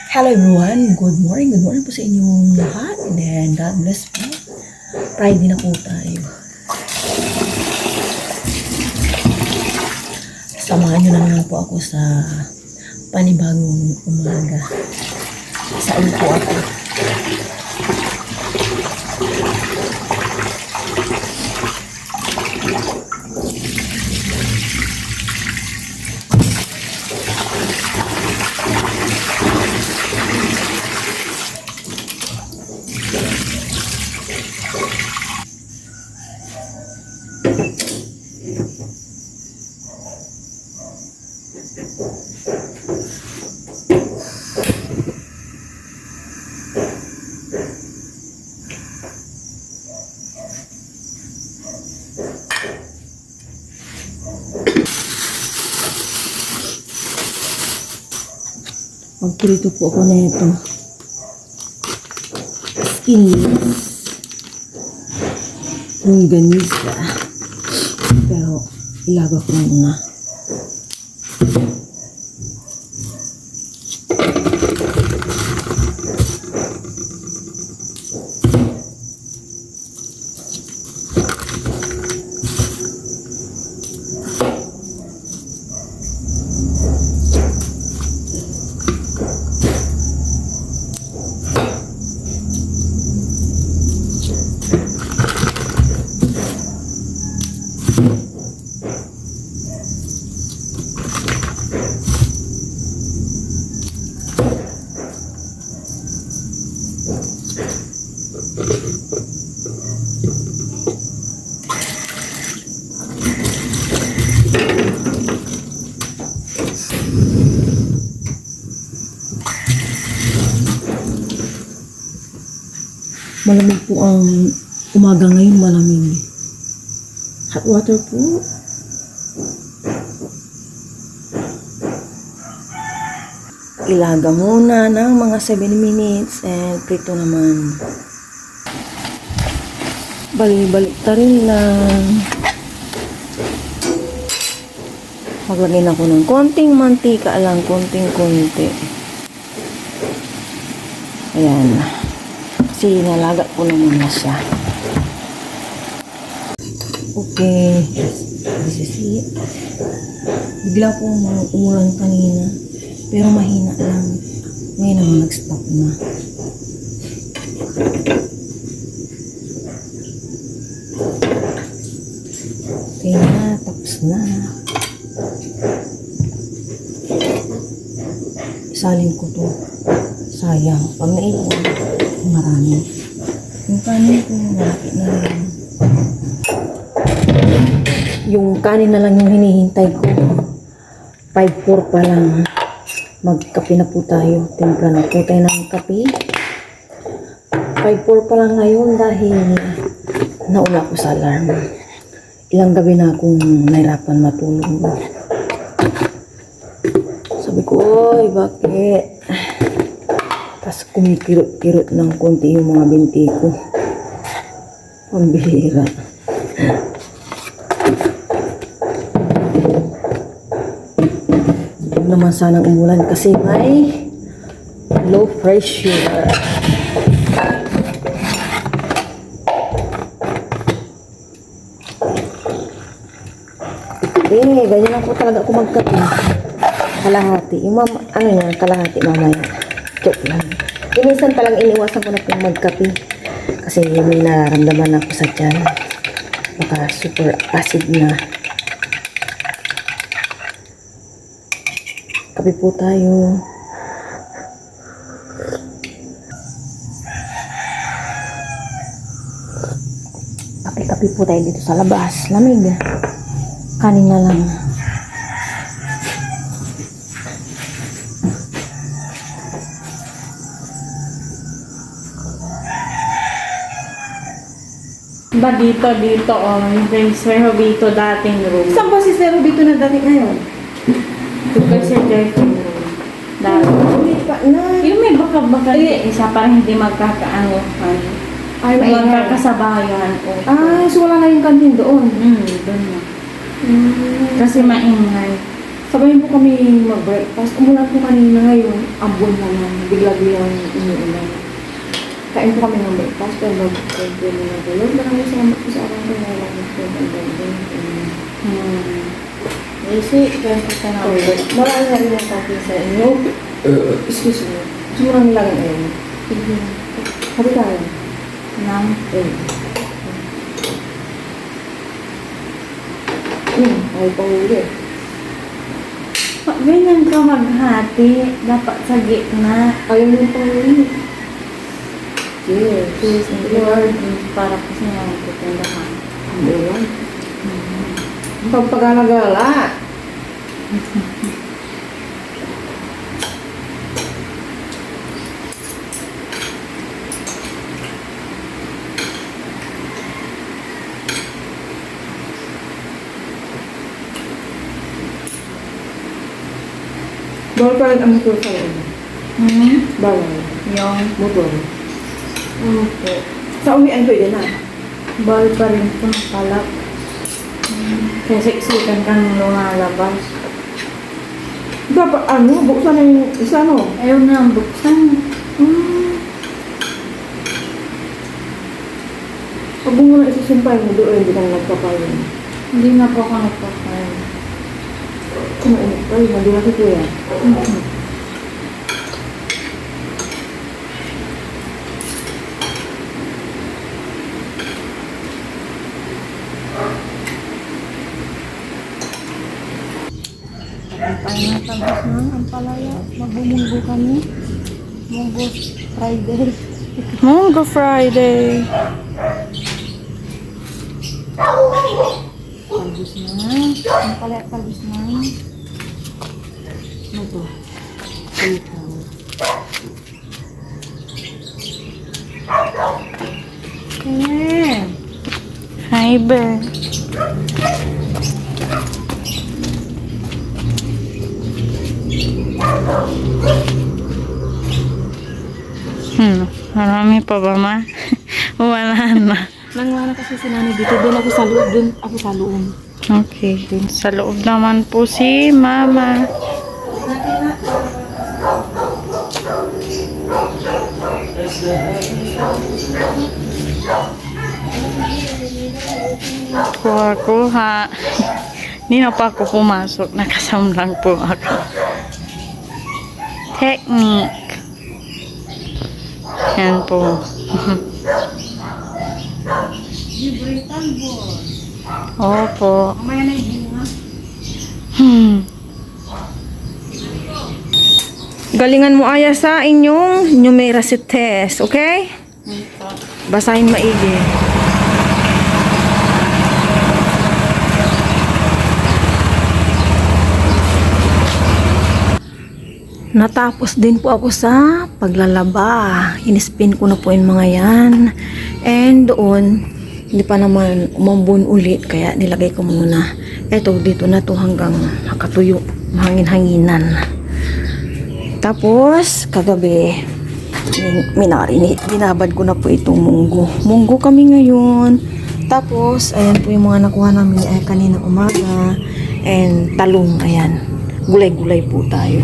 Hello everyone, good morning po sa inyong lahat. And then, God bless po. Friday na po tayo. Samahan nyo na naman po ako sa panibagong umaga. Saan po ako? Magprito po ako na ito. Skinless. Longganisa. Pero, ilaga ko na muna. Malamig po ang umaga ngayon, malamig. Hot water po. Ilaga muna ng mga 7 minutes and prito naman. Balik-balik ta rin lang. Maglagay na ko ng konting mantika lang, konting-konti. Ayan. Kasi nalaga ko naman na siya. Okay. This is it. Bigla po umulan kanina. Pero mahina lang. Ngayon naman nag-stop na. Okay na. Tapos na. Isalin ko to. Sayang. Pag naipon, marami. Yung kanin ko, malaki na lang. Yung kanin na lang yung hinihintay ko. 5-4 pa lang. Magkape na po tayo. Timpla na po tayo ng kape. 5-4 pa lang ngayon dahil nauna ko sa alarm. Ilang gabi na akong nahirapan matulog. Sabi ko, oy, bakit? Tapos kumikirot-kirot ng konti yung mga binti ko. Pambihira. Huwag naman sanang umulan kasi may low pressure. Ganyan lang po talaga ako magkape. Kalahati. Yung kalahati mamaya. Joke lang. Minsan talagang iniwasan ko na po magkape. Kasi may nararamdaman ako sa tiyan. Baka super acid na. Kape po tayo. Kape-kape po tayo dito sa labas. Lamig. Kanin na lang. Ba dito, yung Sir Robito dating room. Saan ba si Sir Robito na dati ngayon? Ito kay Sir Jeffrey room. Dati. Ulit pa na. Yung may baka isa para hindi magkakaanohan. Ay, magkakasabayan po. So wala na yung kantin doon. Doon na. Kasi maingay. Sabayin po kami mag-breakfast. Umulan po kanina ngayon. Ambon naman. Bigla-biglang inuulan. Kain po kami ng breakfast. Pero mag-breakfast po na po. Maraming salamat po sa araw ko na lang. Kasi, ganito ka na. Marami na rin ang coffee sa inyo. Excuse me. Gusto mo nang lang ngayon. Sabi tayo. Nang, Ay, pahuli. pag ganyan ka maghati, dapat sa gitna. Ayaw mo pahuli. Yes. Please, Lord, para po sa mga pupundahan. Ayan. Ang pagpagala-gala. Bawal pa rin ang motor sa loob. Bawal. Yung, Motor. ano po, Sa uwian pwede na. bawal pa rin po kalap. Kasi siksikan ka nung lumalabas. Dapat buksan na yung isa Ayaw na ang buksan. Pag mo na isusumpay mo doon, hindi ka na nagpapayin. Hindi na po ako nagpapay. Kumainit pa yun, hindi na si kuya. Tayo na tapos na ang palaya. Magbumunggo kami. Munggo Friday. Munggo Friday. Talbos na. Ang palaya talbos na. Ano to? Ikaw. Hi, Bear. Marami pa ba, ma? Wala na. Nangwana kasi si nanay dito. Doon ako sa loob. Doon ako sa loob. Okay. Sa loob naman po si mama. Kuha. Hindi na pa ako pumasok. Nakasamlang po ako. Technique. Yan po. Opo. Galingan mo aya sa inyong numeracy test, okay? Basahin maigi. Natapos din po ako sa paglalaba. Inispin ko na po yung mga yan. And doon, hindi pa naman umambon ulit. Kaya nilagay ko muna. Eto, dito na to hanggang makatuyo. Mahangin-hanginan. Tapos, kagabi, binabad ko na po itong munggo. Munggo kami ngayon. Tapos, ayan po yung mga nakuha namin kaninang umaga. And talong, ayan. Gulay-gulay po tayo.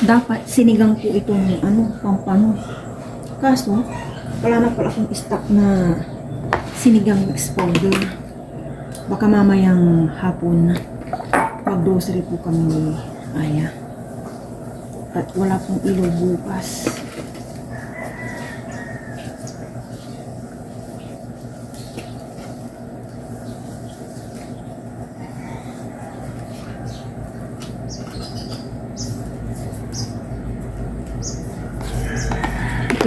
Dapat sinigang po itong pampano. Kaso, wala na pala akong stock na sinigang mix powder. Baka mamayang hapon mag-grocery po kami ni Aya. At wala pong ilaw bukas.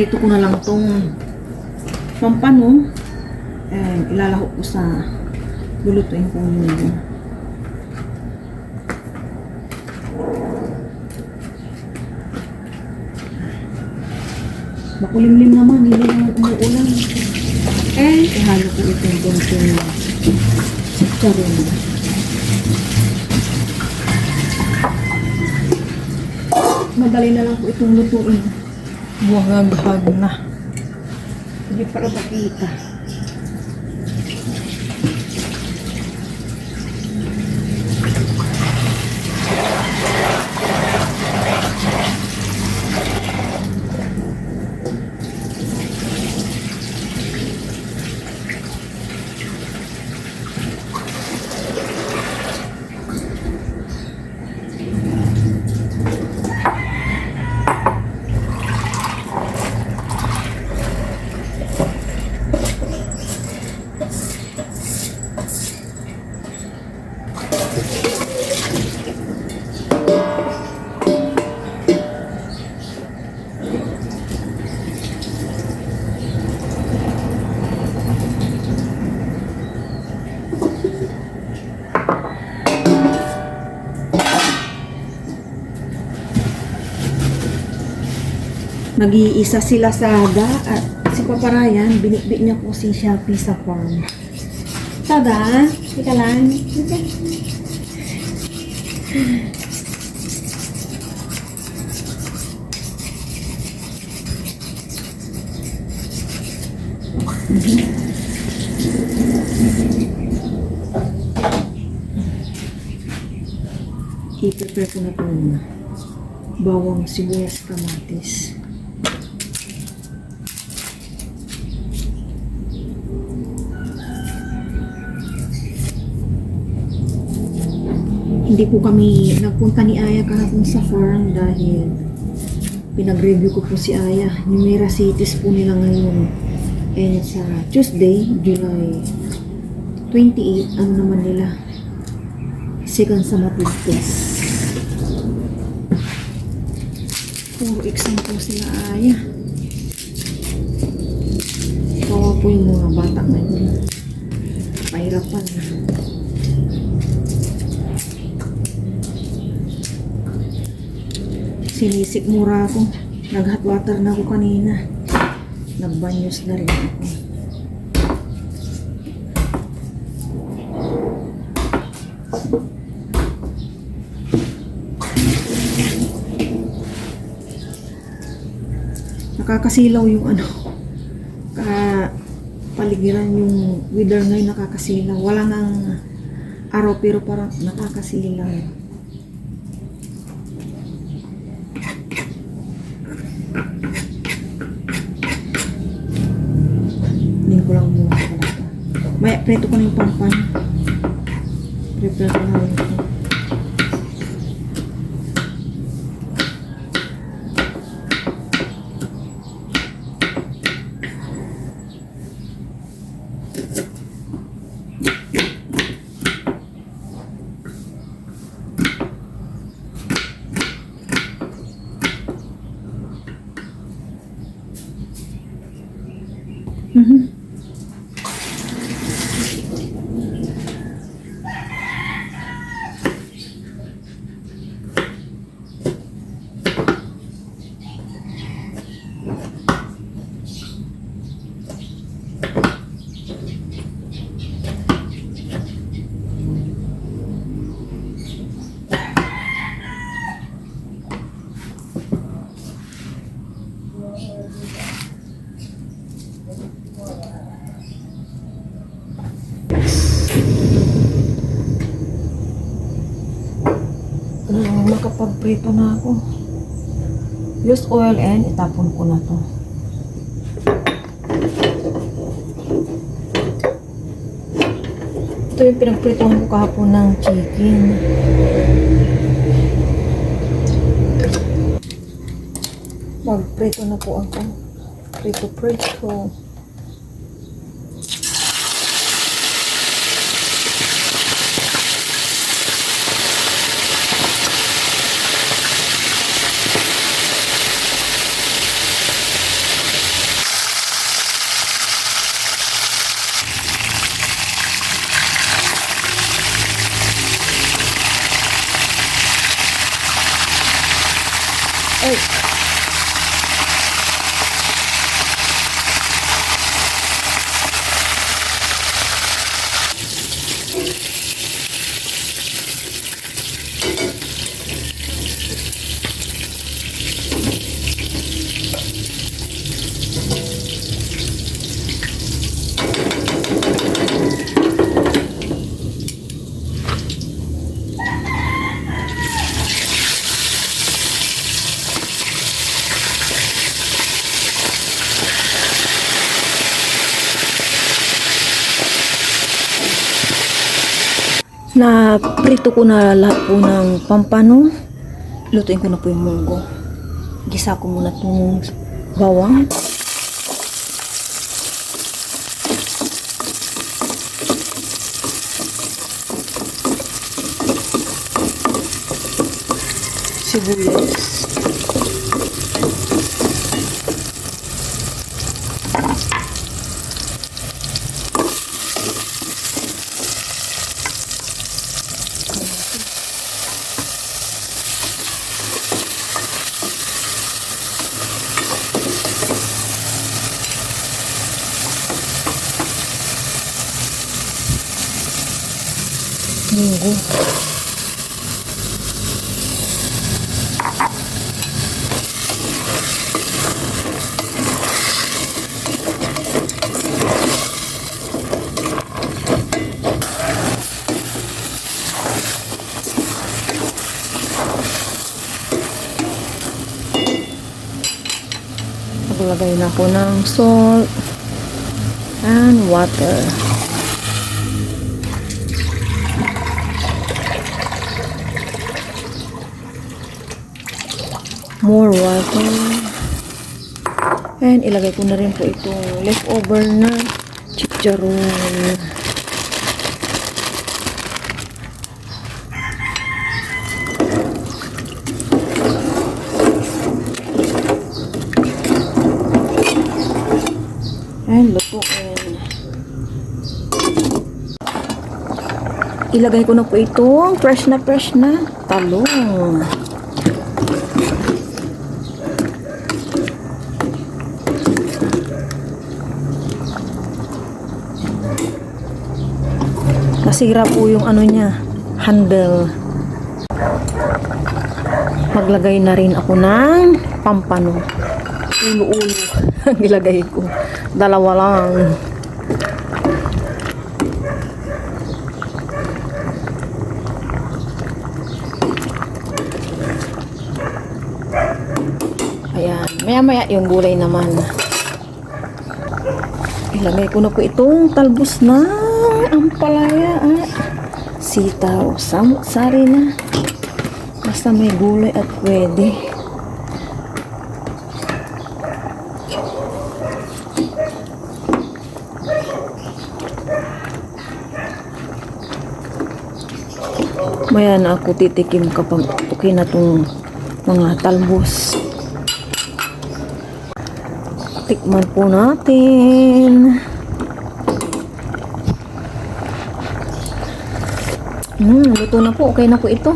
iprito ko na lang tong pampano. Ilalahok ko sa lulutuin ko yun. Makulimlim naman, hindi naman umuulan. Ihalo ko itong konting chicharon. Madali na lang po itong lutuin. Buwagag na. Hindi para bakita. Nag-iisa sila sa Sada at si Papa Ryan, binitbit niya po si Shopee sa farm. Sada, ika lang. I-prepare ko na po muna. Bawang, sibuyas, kamatis. Hindi po kami nagpunta ni Aya kahapon sa farm dahil pinag-review ko po si Aya. Numerasities po nila ngayon. And sa Tuesday, July 28, ano naman nila? Second summative test. Puro exam po sila Aya. Kawa po yung mga bata ngayon. Pahirapan na. Sinisik mura ako. Nag-hot water na ako kanina. Nagbanyos na rin ako. Nakakasilaw yung paligiran yung weather ngayon, nakakasilaw. Wala nang araw pero parang nakakasilaw. Lang muna pala ito. May preto ko na yung pampan. Prepare ko na rin ito. Makapagprito na ako. Use oil and itapon ko na to. Ito yung pinagpritohan ko kahapon ng chicken. Magprito na po ako. Prito. Na prito ko na lahat po ng pampano. Lutuin ko na po yung munggo. Gisa ko muna itong bawang. Sibuyas. Munggo. Maglagay na ako ng salt and water. More water. And ilagay ko na rin po itong leftover na chicharon. And lutuin. Ilagay ko na po itong fresh na talong. Nasira po yung ano niya, handle. Maglagay na rin ako ng pampano. Ulo-ulo ang ilagay ko. Dalawa lang. Ayan. Maya-maya yung gulay naman. Ilagay ko na po itong talbos na ampalaya at sitaw. Samut-sari na. Basta may gulay at pwede. Maya na ako titikim kapag okay na itong mga talbos. Tikman po natin. Luto na po. Okay na po ito.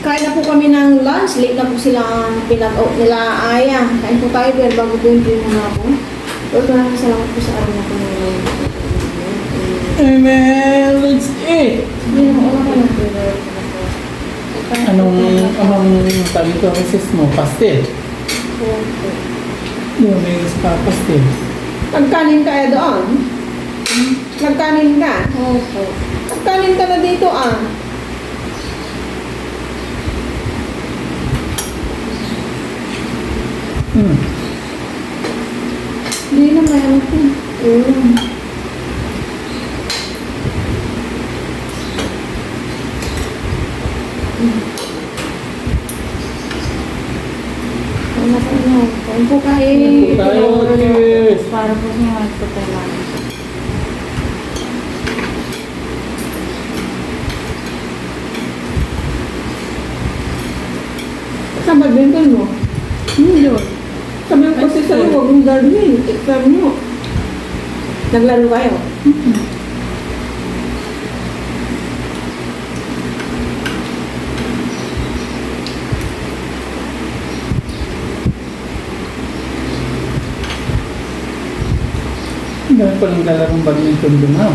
Kain na po kami ng lunch. Late na po silang pinag-out nila. Kain po tayo pero bago po yung muna ako. Maraming salamat po sa amin na po nila. Amen! Let's eat! Hindi naman wala ka lang pero Anong sabi ko misis mo? Pastel? Yung may spa pastel. Nagkanin ka doon? Nagkanin ka? Opo. Nagkanin ka na dito Hindi na mayroon ko. Kain po kain. Tayo, cheers! Para po siya magpapailan. Saan badminton mo? Hindi. Sabi ko kasi sa'yo, huwag mong gagawin. Exam mo. Naglaro kayo? Meron pa lang lalarong badminton doon na.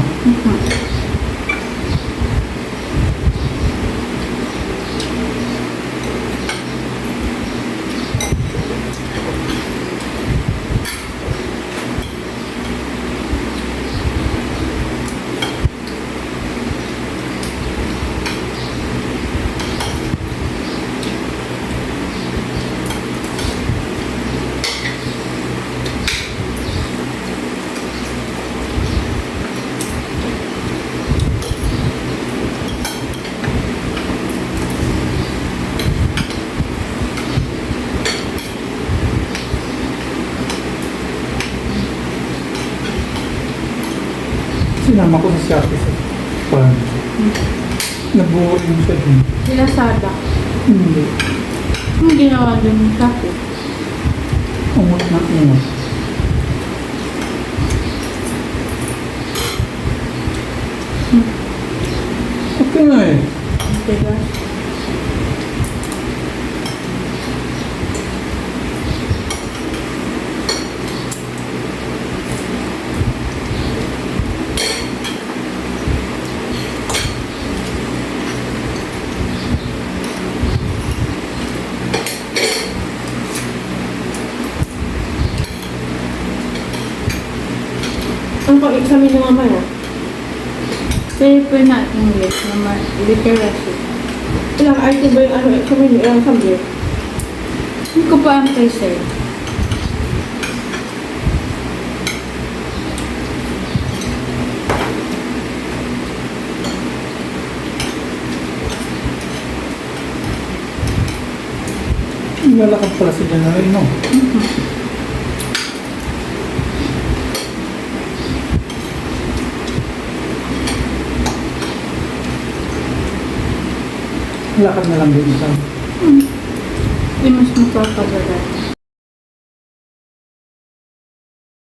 Sinama ko sa Shopee sa pan. Nabuhurin siya din. Sila Sada. Hindi. Yung ginawa dun ng kape. Umot na umot. Okay na eh. Diba? Ang pag-examine ng mamaya? Paper na English, naman literacy. Ilang item ba yung examine? Ilang subject? Hindi ko pa ang sir. Lalakad pala si January, no? Lakad na lang din ito. Hindi mas magpapagalan.